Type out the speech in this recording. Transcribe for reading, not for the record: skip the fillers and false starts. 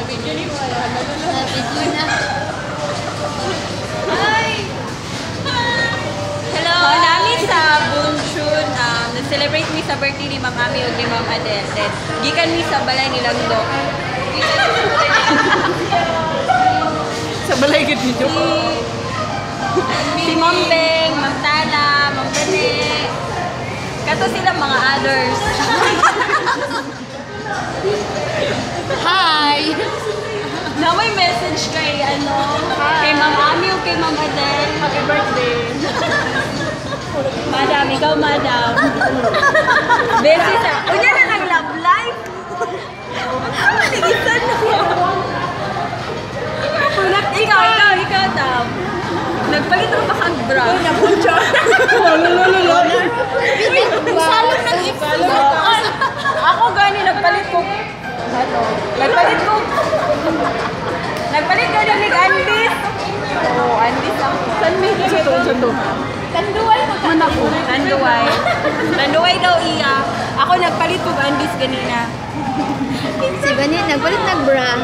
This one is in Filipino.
Video ni mo. Video na. Hi! Hello! Namin sa Bunchun. Nag-celebrate mi sa birthday ni Ma'am Ami o ni Ma'am Adel. Then, gikan mi sa balay ni Langdo. Sa balay gid ni Jok. Si Ma'am Beng, Ma'am Tana, Ma'am Bene. Kato sila mga others. Hi! Na may message kay kay Ma'am Ami o kay Ma'am Adel. Happy birthday. Madam, ikaw madam. Besi sa. Unya na ng love life. Maligitan na. Ikaw, Tam. Nagpalit mo ba kang bra? Nabuncho. Salong nag-ipalo. Ako gani nagpalit ko. Nagpalit ko na ng Andis. Oo, Andis ako. San may dito? Tanduay mo Tanduay. Tanduay daw iya. Ako nagpalit ko Andis ganina. Si Banin, nagpalit nag-bra.